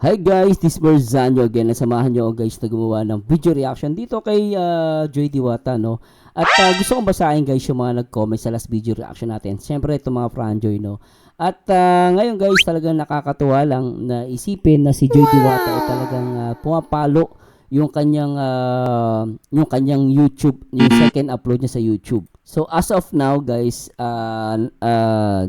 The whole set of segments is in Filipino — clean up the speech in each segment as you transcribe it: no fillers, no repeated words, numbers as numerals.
Hi guys, this is Berzanyo again. Nasamahan nyo guys na gumawa ng video reaction dito kay Joy Diwata, no? At gusto kong basahin guys yung mga nag-comment sa last video reaction natin. Siyempre ito mga Franjoy, no? At ngayon guys, talagang nakakatuwa lang na isipin na si Joy Diwata ay talagang pumapalo yung kanyang YouTube, yung second upload niya sa YouTube. So as of now guys,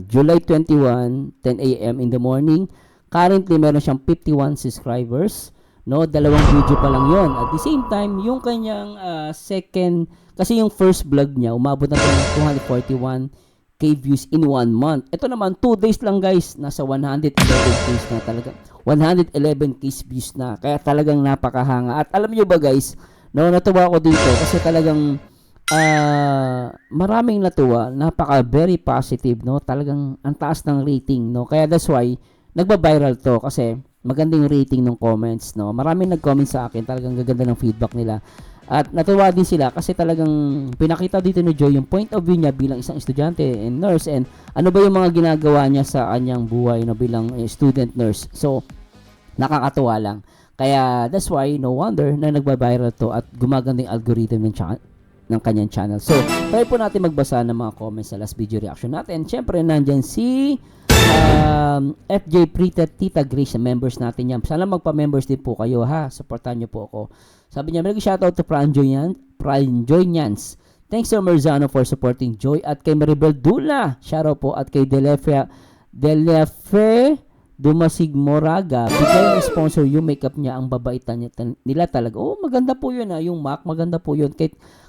July 21, 10 a.m. in the morning, currently meron siyang 51 subscribers, no? Dalawang video pa lang 'yon. At the same time, yung kanyang second, kasi yung first vlog niya umabot na ng 241k views in 1 month. Ito naman 2 days lang guys, nasa 111k na talaga. 111k views na. Kaya talagang napakahanga. At alam niyo ba guys, no, natuwa ako dito kasi talagang maraming natuwa, very positive, no? Talagang ang taas ng rating, no? Kaya that's why nagba-viral to kasi magandang rating ng comments, no? Maraming nag-comment sa akin, talagang gaganda ng feedback nila. At natuwa din sila kasi talagang pinakita dito ni Joy yung point of view niya bilang isang estudyante and nurse, and ano ba yung mga ginagawa niya sa kanyang buhay, no, bilang student nurse. So, nakakatuwa lang. Kaya that's why no wonder na nagba-viral to at gumaganda yung algorithm ng kanyang channel. So, try po natin magbasa ng mga comments sa last video reaction natin. Siyempre, nandyan si FJ Pretty Tita Grace, members natin yan. Sana magpa-members din po kayo, ha. Supportan nyo po ako. Sabi niya, shoutout to Franjoy Nyans. Thanks to Merzano for supporting Joy, at kay Maribel Dula, shoutout po, at kay Delefe Dumasig Moraga. Bigay ng sponsor yung makeup niya, ang babaitan nila talaga. Oh, maganda po yun, ha. Yung MAC, maganda po yun.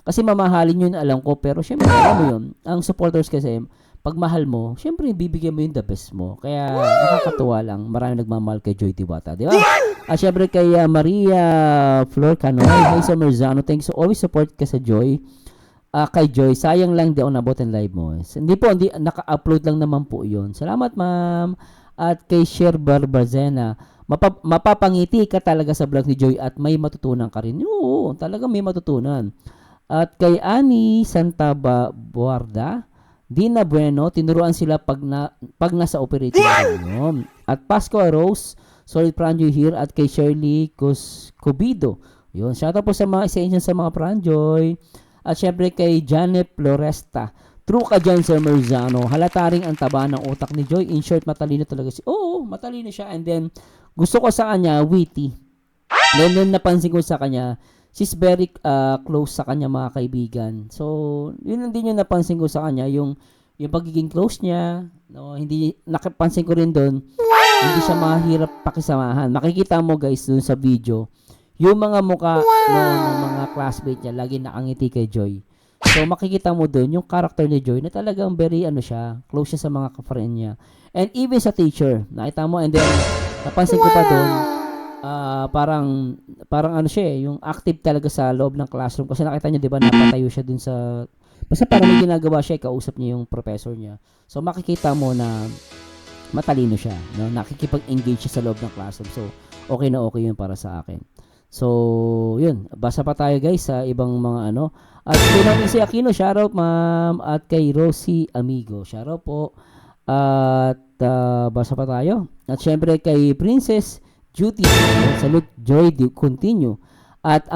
Kasi mamahalin yun, alam ko. Pero syempre, alam mo yun, ang supporters kasi, pag mahal mo, syempre bibigyan mo yung the best mo. Kaya nakakatuwa lang. Maraming nagmamahal kay Joy Diwata, di ba? At syempre kay Maria Flor Canoy. Hi sa Merzano. Thanks. So always support ka sa Joy. Kay Joy, sayang lang di ako nabot ang live mo. Hindi po, naka-upload lang naman po yun. Salamat, ma'am. At kay Sher Barbazena, mapapangiti ka talaga sa vlog ni Joy at may matutunan ka rin. Oo, talaga may matutunan. At kay Ani Santaba Buarda, Dina Bueno, tinuruan sila pag nasa operating room. At Pasco Rose, Solid Pranjoy here, at kay Shirley Cubido. Yun, shoutout po sa mga isa sa mga Pranjoy. At syempre kay Janet Floresta. True ka dyan, Sir Merzano. Halata rin ang taba ng utak ni Joy. In short, matalino talaga siya. Oo, matalino siya. And then, gusto ko sa kanya, witty. Then napansin ko sa kanya, she's very close sa kanya mga kaibigan. So, yun din yung napansin ko sa kanya, yung pagiging close niya, no, hindi nakapansin ko rin doon, hindi siya mahirap pakisamahan. Makikita mo guys doon sa video, yung mga mukha ng mga classmate niya lagi nakangiti kay Joy. So, makikita mo doon yung character ni Joy na talagang very close siya sa mga ka-friend niya. And even sa teacher, nakita mo, and then napansin ko pa doon, parang siya yung active talaga sa loob ng classroom kasi nakita niyo 'di ba napatayo siya dun sa basta parang may ginagawa siya, kausap niya yung professor niya. So makikita mo na matalino siya, no? Nakikipag-engage siya sa loob ng classroom. So okay na okay yun para sa akin. So yun, basa pa tayo guys sa ibang mga at kay Nancy Aquino, shoutout ma'am, at kay Rosie Amigo, shoutout po. At basa pa tayo. At syempre kay Princess Duty, salute Joy, continue. At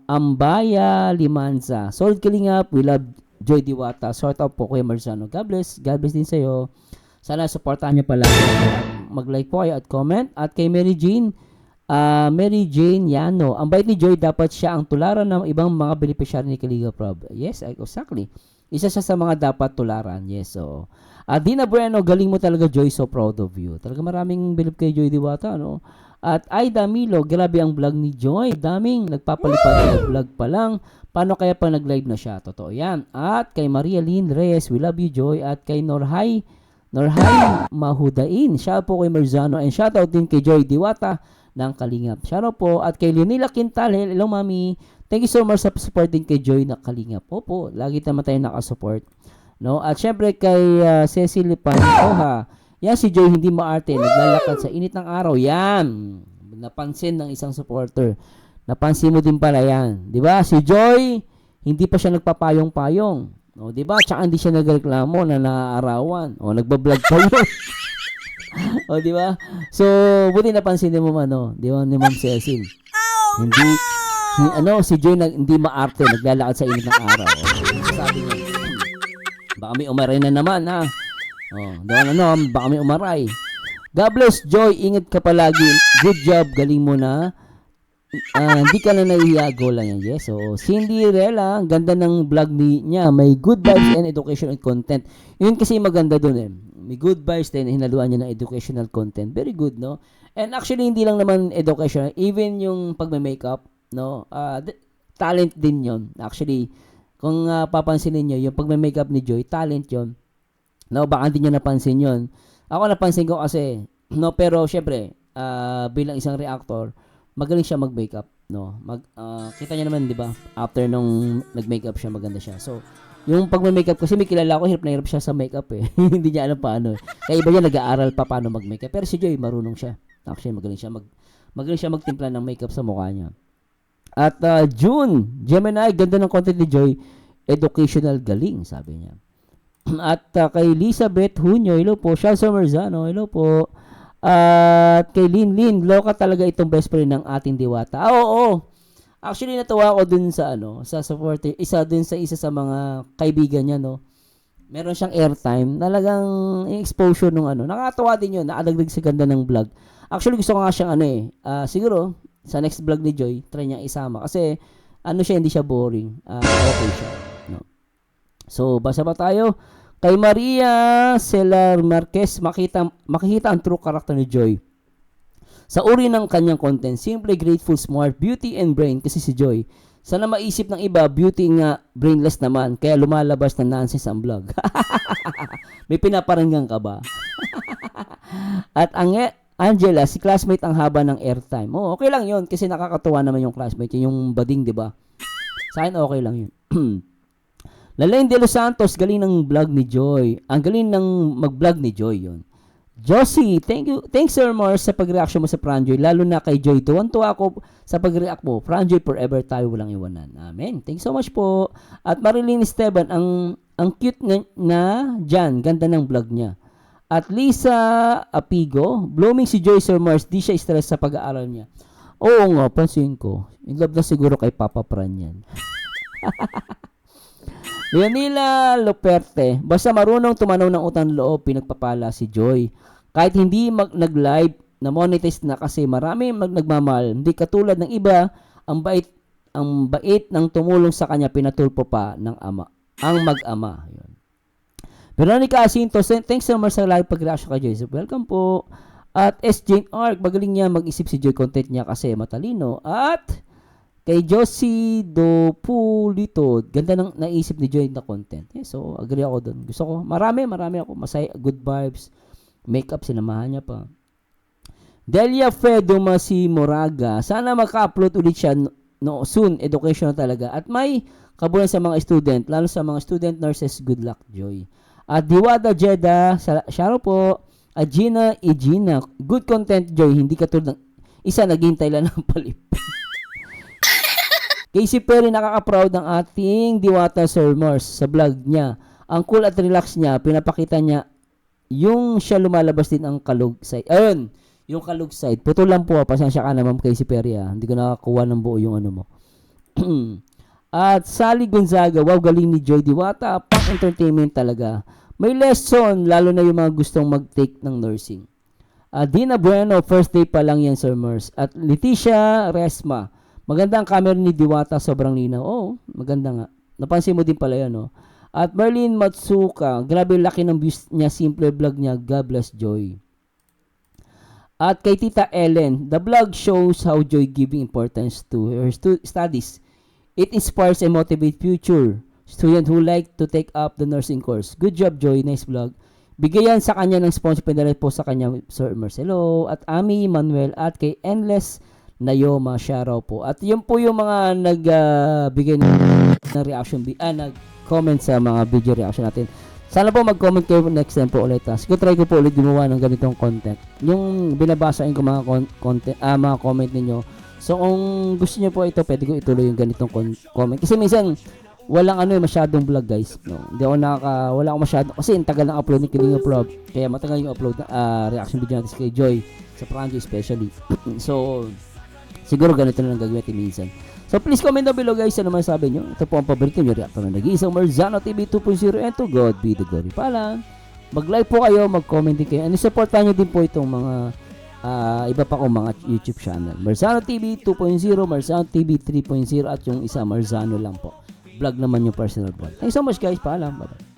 Ambaya Limanza, solid kalingap, we love Joy Diwata. Sort out po kay Merzano. God bless din sa'yo. Sana supportahan niyo pala. Mag-like po kayo at comment. At kay Mary Jane Yano, ang bait ni Joy, dapat siya ang tularan ng ibang mga beneficiary ni Kalinga Prab. Yes, exactly. Isa siya sa mga dapat tularan. Yes, so Dina Bueno, galing mo talaga Joy, so proud of you. Talaga maraming bilib kay Joy Diwata, no? At Aida Milo, grabe ang vlog ni Joy. Daming nagpapalipad ng vlog pa lang. Paano kaya pa nag-live na siya? Totoo yan. At kay Maria Lynn Reyes, we love you Joy. At kay Norhay Mahudain, shout po kay Merzano, and shout out din kay Joy Diwata ng Kalingap. Shout out po. At kay Leonila Quintal, hello mami. Thank you so much sa support din kay Joy na Kalingap. Opo, lagi naman tayo nakasupport. No? At syempre kay Cecily Pantoja, yan si Joy hindi maarte, naglalakad sa init ng araw. Yan, napansin ng isang supporter. Napansin mo din pala yan. Di ba? Si Joy, hindi pa siya nagpapayong-payong. O, di ba? Tsaka hindi siya nagreklamo na naaarawan. O, nagbablog pa yun. O, di ba? So, buti napansin mo di ba, ni Ma'am Cecil. Hindi, si Joy hindi maarte, naglalakad sa init ng araw. Sabi niya, baka may umaray na naman, ha? Baka may umaray. God bless, Joy. Ingat ka palagi. Good job. Galing mo na. Hindi ka na nahihiya. Go lang yan. Yes. So, Cinderella, ganda ng vlog niya. May good vibes and educational content. Yun kasi maganda dun eh. May good vibes din. Hinaluan niya ng educational content. Very good, no? And actually, hindi lang naman educational. Even yung pagme-makeup, no? Talent din yon. Actually, kung papansinin niyo, yung pagme-makeup ni Joy, talent yon. No, baka hindi niyo napansin yon. Ako napansin ko kasi, no, pero syempre, bilang isang reactor, magaling siya mag-makeup, no. Kita niyo naman, 'di ba? After nung nag-makeup siya, maganda siya. So, yung pag-makeup kasi may kilala ko, hirap na hirap siya sa makeup eh. Hindi niya alam paano. Kaya iba niya nag-aaral pa paano mag-makeup. Pero si Joy, marunong siya. Actually, magaling siya magtimpla ng makeup sa mukha niya. At June, Gemini, ganda ng content ni Joy. Educational galing, sabi niya. At kay Elizabeth Hunyo, hello po. Shalso Marzano, hello po. At kay Lin, loka talaga itong best friend ng ating diwata. Oo. Actually, natuwa ako dun sa sa supporter. Isa sa mga kaibigan niya, no. Meron siyang airtime. Talagang exposure nung Nakakatawa din yun. Nakadagdag sa ganda ng vlog. Actually, gusto ko nga siyang siguro, sa next vlog ni Joy, try niya isama. Kasi, hindi siya boring. Okay siya. No. So, basa ba tayo? Kay Maria Celar Marquez, makikita ang true character ni Joy. Sa uri ng kanyang content, simple, grateful, smart, beauty, and brain kasi si Joy. Sana maisip ng iba, beauty nga, brainless naman, kaya lumalabas na nonsense ang vlog. May pinaparanggang ka ba? At Angela, si classmate ang haba ng airtime. Okay lang yun, kasi nakakatuwa naman yung classmate, yung bading, di ba? Sa akin, okay lang yun. Lalain de Los Santos, galing ng vlog ni Joy. Ang galing ng mag-vlog ni Joy yun. Josie, thank you. Thanks Sir Mars sa pag-reaction mo sa Franjoy. Lalo na kay Joy. Tuwan-tuwa ako sa pag-react mo. Franjoy forever tayo walang iwanan. Amen. Thanks so much po. At Marilyn Esteban, ang cute na Jan. Ganda ng vlog niya. At Lisa Apigo, blooming si Joy Sir Mars. Di siya stress sa pag-aaral niya. Oo nga, pansin ko. In love na siguro kay Papa Fran yan. Leonila Loperte, basta marunong tumanaw ng utang loob, pinagpapala si Joy. Kahit hindi nag-live, na monetize na kasi marami nagmamahal. Hindi katulad ng iba, ang bait ng tumulong sa kanya, pinatulpo pa ng ang mag-ama. Yun. Veronica Asinto, thanks so much sa live pag-reaction kay Joy. Welcome po. At S. Jane Arc, magaling niya mag-isip si Joy, content niya kasi matalino. At kay Josie Dopulito, ganda ng naisip ni Joy na content. So, agree ako doon. Gusto ko, marami ako. Masaya, good vibes, makeup, sinamahan niya pa. Delia Fedo Masi Moraga, sana maka-upload ulit siya soon, educational talaga. At may kabulan sa mga student, lalo sa mga student nurses, good luck, Joy. At Diwada Jeddah, Sharo po. At Gina, good content, Joy. Hindi katulad ng isa, naghihintay lang ng palip. Casey Perry, nakaka-proud ng ating Diwata Sir Mars sa vlog niya. Ang cool at relax niya, pinapakita niya yung siya lumalabas din ang kalug side. Ayun, yung kalug side. Puto lang po, pasensya ka na Ma'am Casey Perry. Hindi ko nakakuha ng buo yung mo. At Sally Gonzaga, wow, galing ni Joy Diwata. Pang entertainment talaga. May lesson, lalo na yung mga gustong mag-take ng nursing. Dina Bueno, first day pa lang yan Sir Mars. At Leticia Resma, maganda ang camera ni Diwata, sobrang linaw. Maganda nga. Napansin mo din pala yan, no? At Merlin Matsuka, grabe laki ng views niya, simple vlog niya. God bless Joy. At kay Tita Ellen, the vlog shows how Joy giving importance to her studies. It inspires and motivates future student who like to take up the nursing course. Good job, Joy. Nice vlog. Bigyan sa kanya ng sponsor, pinarate po sa kanya, Sir Marcelo, at Ami Manuel, at kay Endless Nayoma, Sharaw po. At yun po yung mga nagbigay ng reaction, nag-comment sa mga video reaction natin. Sana po mag-comment kayo next time po ulit. Siguro try ko po ulit gumawa ng ganitong content. Yung binabasahin ko mga mga comment ninyo. So kung gusto niyo po ito, pwede ko ituloy yung ganitong comment. Kasi minsan walang ano masyadong vlog guys, no. Hindi ako wala ako masyado kasi ang tagal ng upload ni Kiling Upload. Kaya matagal yung upload na reaction video natin kay Joy sa Franjo especially. So siguro ganito na lang gagawin natin minsan. So please comment down below guys ano man sabi nyo. Ito po ang paborito nyo reactor na nag-iisang Marzano TV 2.0 and to God be the glory. Paalam. Mag-like po kayo, mag-comment din kayo. And supportahan nyo din po itong mga iba pa kong mga YouTube channel. Marzano TV 2.0, Marzano TV 3.0 at yung isa Marzano lang po. Vlog naman yung personal vlog. Thanks so much guys. Paalam. Bye-bye.